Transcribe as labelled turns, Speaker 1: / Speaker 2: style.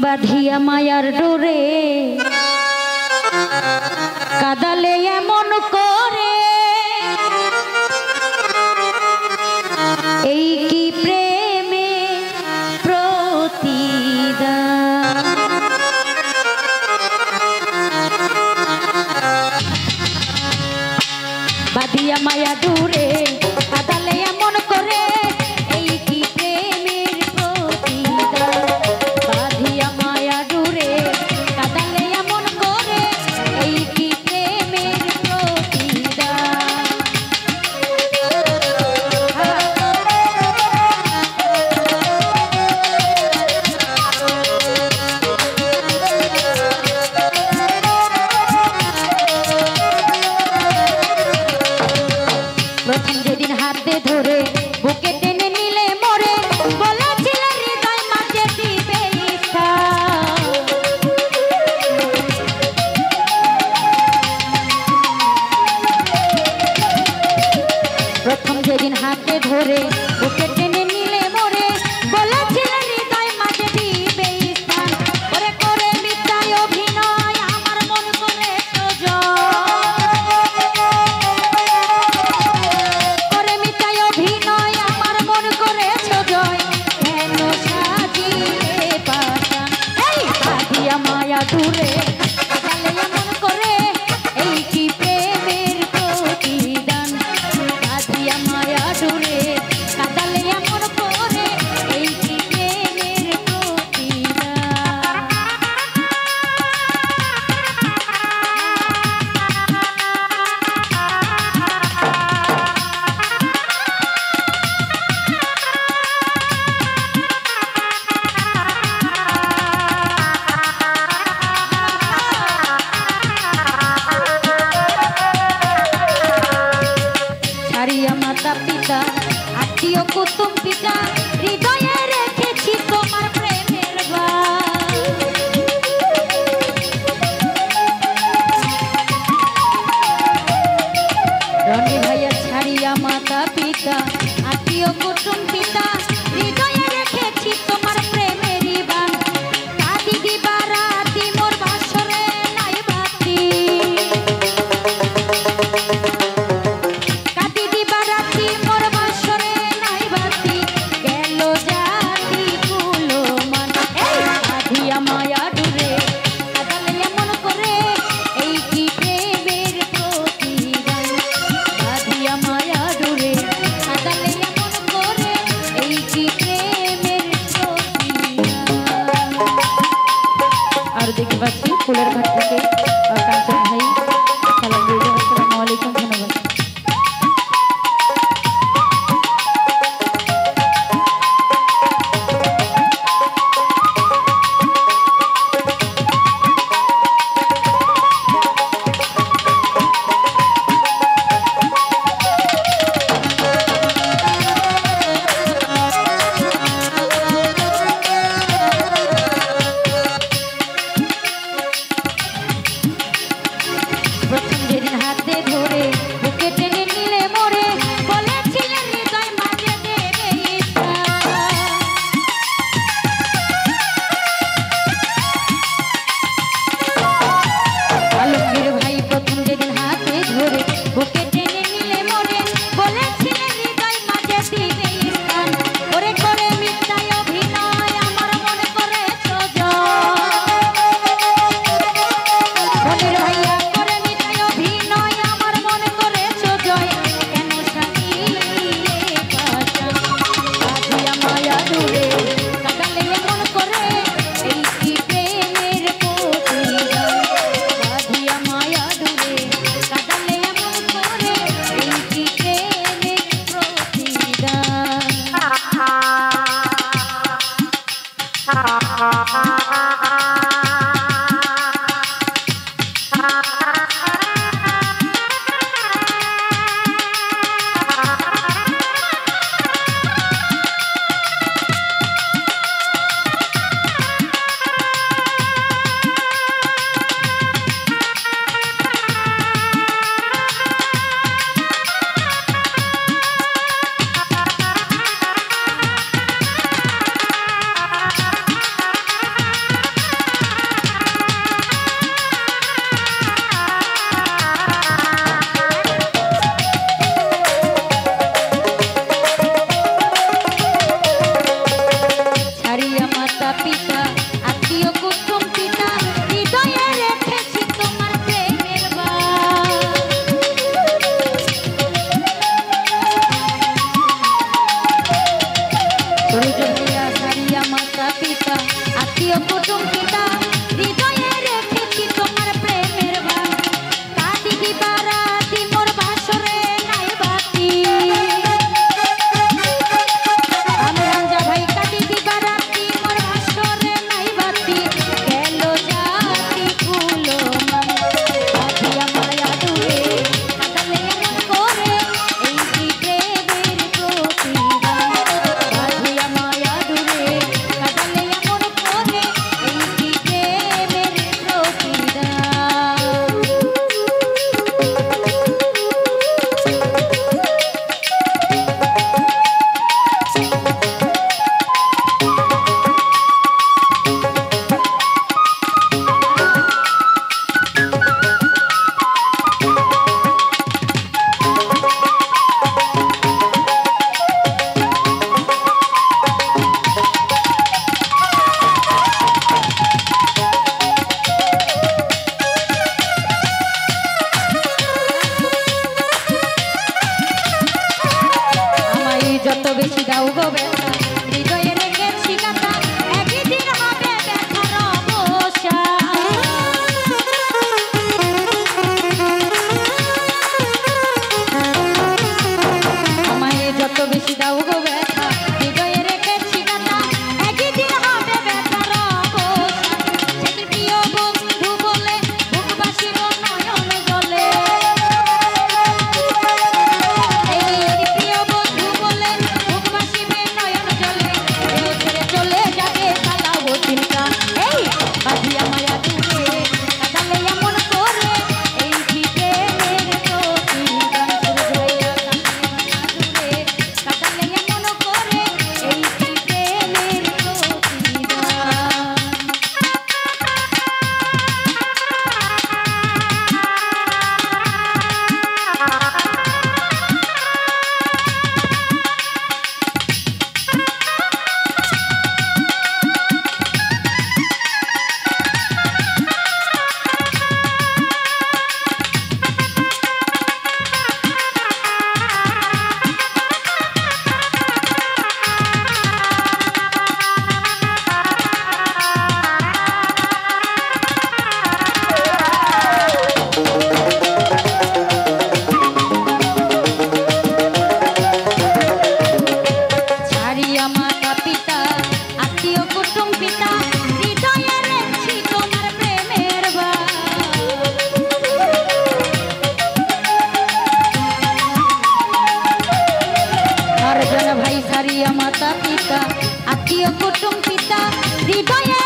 Speaker 1: বাঁধিয়া মায়ার ডোরে কাদালে এমন করে এই কি প্রেমে প্রতিদান। বাঁধিয়া মায়া ডোরে কাদালে এমন করে এই কি প্রেমের প্রতিদান। বাঁধিয়া মায়া ডোরে কাদালে এমন করে এই কি প্রেমের প্রতিদান। প্রথম যেদিন হাতে ধরে বুকে টেনে নিলে মরে বলেছিল হৃদয় মাঝে দিবে ইচ্ছা। প্রথম যেদিন হাতে ধরে বুকে টেনে নিলে মরে বলেছিল হৃদয় মাঝে দিবে ইচ্ছা। ওরে করে মিথ্যায় অভিনয় আমার মন করে সোজা। মায়া দূরে কাদালে এমন করে এই কি প্রেমের প্রতিদান। বাঁধিয়া মায়া দূরে কাদালে এমন করে এই কি প্রেমের প্রতিদান। মাতা পিতা আত্মীয় কুটুম পিতা হৃদয়ে রেখেছি তোমার প্রেমের ভার। রনি ভাইয়া ছাড়িয়া মাতা পিতা আত্মীয় কুটুম পিতা হৃদয়ে রেখেছি তোমার প্রেমেরই বান। কাঁদি দিবা রাতি মোর বাসরে নাই বাতি। মায়া ডুরে কাদালে এমন করে এই কি প্রেমের প্রতিদান। বাঁধিয়া মায়া ডুরে কাদালে এমন করে এই কি প্রেমের প্রতিদান। আর দেখতে পাচ্ছি ফুলের ঘাট থেকে কাঞ্চন ভাই সালাম দিয়ে আসসালামু আলাইকুম, ধন্যবাদ। প্রথম যেদিন হাতে ধরে বুকে টেনে নিলে মরে বলেছিল হৃদয় মাঝে দেবে ইচ্ছা। আলমগীর ভাই প্রথম যেদিন হাতে ধরে বুকে টেনে নিলে মরে বলেছিল হৃদয় মাঝে দিবে ইচ্ছা। ওরে করে মিথ্যায় অভিনয় আমার মনে করে সোজা। রনির ভাইয়া মাতা পিতা আত্মীয় কুটুম পিতা হৃদয়ে রেখেছি তোমার প্রেমের বাস। সূর্য ভাইয়া সারিয়া মাতা পিতা আত্মীয় কুটুম পিতা হৃদয়ে রেখেছি তোমার প্রেমের বাস। কাঁদি দিবারাতি মোর বাসরে নাই বাতি যত বেশি দাও গো ব্যথা হৃদয়ে রেখেছি কথা একদিন হবে ব্যথার অবসান। আমায় যত বেশি দাও গো ব্যথা হৃদয়ে রেখেছি কথা একদিন হবে ব্যথার অবসান। সেদিন প্রিয় বন্ধু বলে বুকবাসীর নয়ন জলে মাতা পিতা আত্মীয় কুটুম পিতা হৃদয়ে রেখেছি তোমার প্রেমের বাস। হরজন ভাই সারিয়া মাতা পিতা আত্মীয় কুটুম পিতা হৃদয়ে